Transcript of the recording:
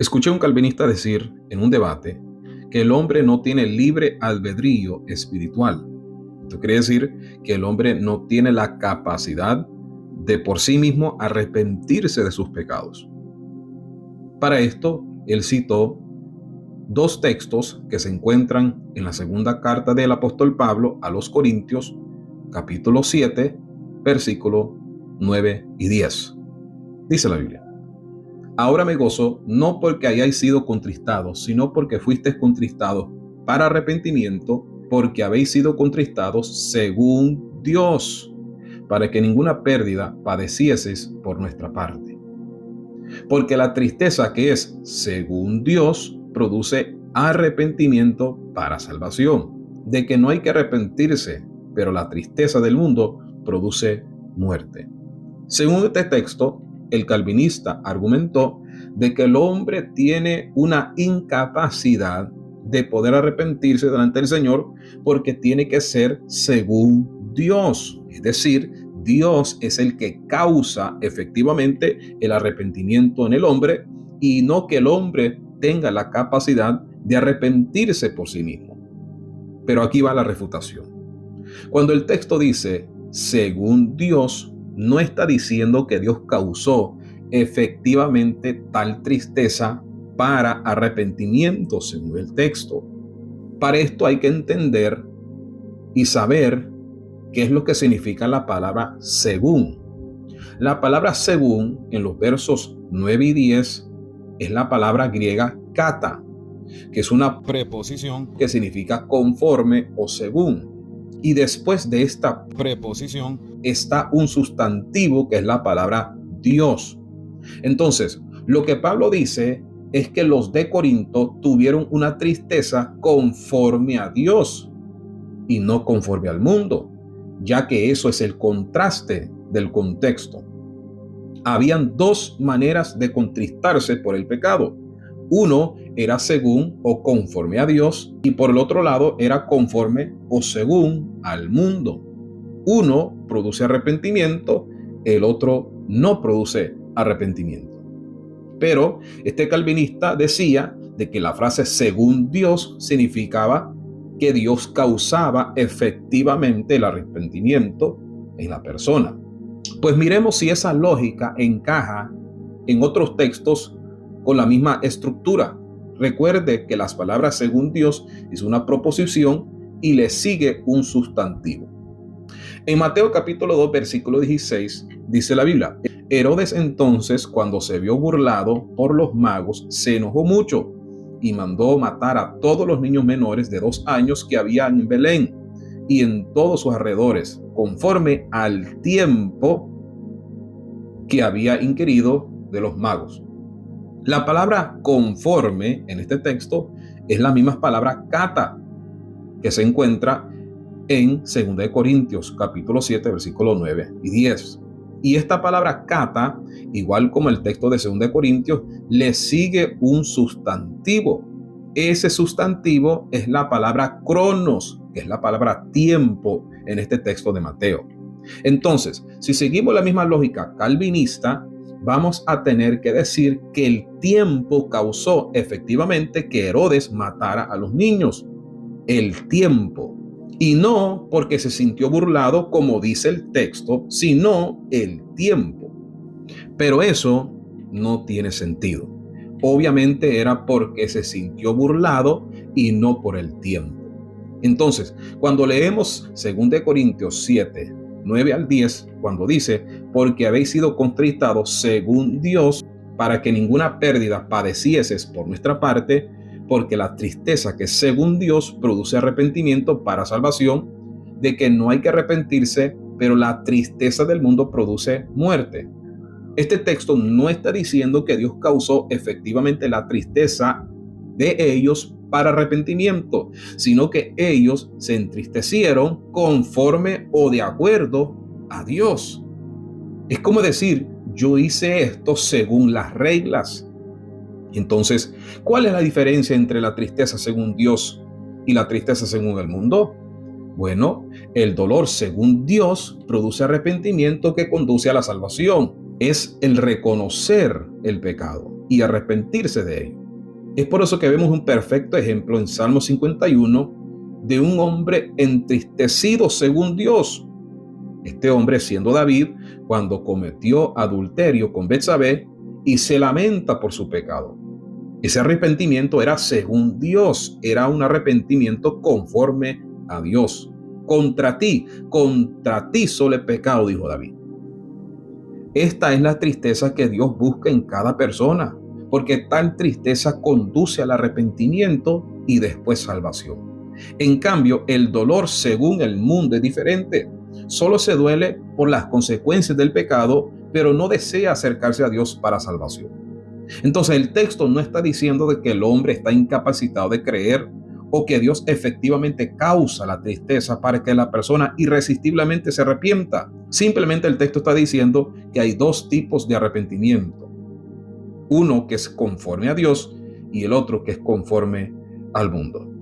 Escuché a un calvinista decir en un debate que el hombre no tiene libre albedrío espiritual. Esto quiere decir que el hombre no tiene la capacidad de por sí mismo arrepentirse de sus pecados. Para esto, él citó dos textos que se encuentran en la segunda carta del apóstol Pablo a los Corintios, capítulo 7, versículos 9 y 10. Dice la Biblia: ahora me gozo, no porque hayáis sido contristados, sino porque fuisteis contristados para arrepentimiento, porque habéis sido contristados según Dios, para que ninguna pérdida padecieseis por nuestra parte. Porque la tristeza que es según Dios produce arrepentimiento para salvación, de que no hay que arrepentirse, pero la tristeza del mundo produce muerte. Según este texto, el calvinista argumentó de que el hombre tiene una incapacidad de poder arrepentirse delante del Señor porque tiene que ser según Dios. Es decir, Dios es el que causa efectivamente el arrepentimiento en el hombre y no que el hombre tenga la capacidad de arrepentirse por sí mismo. Pero aquí va la refutación. Cuando el texto dice según Dios, no está diciendo que Dios causó efectivamente tal tristeza para arrepentimiento, según el texto. Para esto hay que entender y saber qué es lo que significa la palabra según. La palabra según en los versos 9 y 10 es la palabra griega kata, que es una preposición que significa conforme o según. Y después de esta preposición está un sustantivo que es la palabra Dios. Entonces, lo que Pablo dice es que los de Corinto tuvieron una tristeza conforme a Dios y no conforme al mundo, ya que eso es el contraste del contexto. Habían dos maneras de contristarse por el pecado. Uno era según o conforme a Dios y por el otro lado era conforme o según al mundo. Uno produce arrepentimiento, el otro no produce arrepentimiento. Pero este calvinista decía de que la frase según Dios significaba que Dios causaba efectivamente el arrepentimiento en la persona. Pues miremos si esa lógica encaja en otros textos con la misma estructura. Recuerde que las palabras según Dios es una proposición y le sigue un sustantivo. En Mateo capítulo 2, versículo 16, dice la Biblia: Herodes entonces, cuando se vio burlado por los magos, se enojó mucho y mandó matar a todos los niños menores de 2 años que había en Belén y en todos sus alrededores, conforme al tiempo que había inquirido de los magos. La palabra conforme en este texto es la misma palabra kata que se encuentra en 2 Corintios capítulo 7 versículos 9 y 10. Y esta palabra kata, igual como el texto de 2 Corintios, le sigue un sustantivo. Ese sustantivo es la palabra cronos, que es la palabra tiempo en este texto de Mateo. Entonces, si seguimos la misma lógica calvinista, vamos a tener que decir que el tiempo causó efectivamente que Herodes matara a los niños. El tiempo. Y no porque se sintió burlado, como dice el texto, sino el tiempo. Pero eso no tiene sentido. Obviamente era porque se sintió burlado y no por el tiempo. Entonces, cuando leemos 2 Corintios 7, 9 al 10, cuando dice, porque habéis sido contristados según Dios, para que ninguna pérdida padecieses por nuestra parte, porque la tristeza que según Dios produce arrepentimiento para salvación, de que no hay que arrepentirse, pero la tristeza del mundo produce muerte. Este texto no está diciendo que Dios causó efectivamente la tristeza de ellos para arrepentimiento, sino que ellos se entristecieron conforme o de acuerdo a Dios. Es como decir, yo hice esto según las reglas. Entonces, ¿cuál es la diferencia entre la tristeza según Dios y la tristeza según el mundo? Bueno, el dolor según Dios produce arrepentimiento que conduce a la salvación. Es el reconocer el pecado y arrepentirse de ello. Es por eso que vemos un perfecto ejemplo en Salmo 51 de un hombre entristecido según Dios. Este hombre, siendo David, cuando cometió adulterio con Betsabé y se lamenta por su pecado. Ese arrepentimiento era según Dios, era un arrepentimiento conforme a Dios. Contra ti solo he pecado, dijo David. Esta es la tristeza que Dios busca en cada persona, porque tal tristeza conduce al arrepentimiento y después salvación. En cambio, el dolor según el mundo es diferente. Solo se duele por las consecuencias del pecado, pero no desea acercarse a Dios para salvación. Entonces el texto no está diciendo de que el hombre está incapacitado de creer o que Dios efectivamente causa la tristeza para que la persona irresistiblemente se arrepienta. Simplemente el texto está diciendo que hay dos tipos de arrepentimiento. Uno que es conforme a Dios y el otro que es conforme al mundo.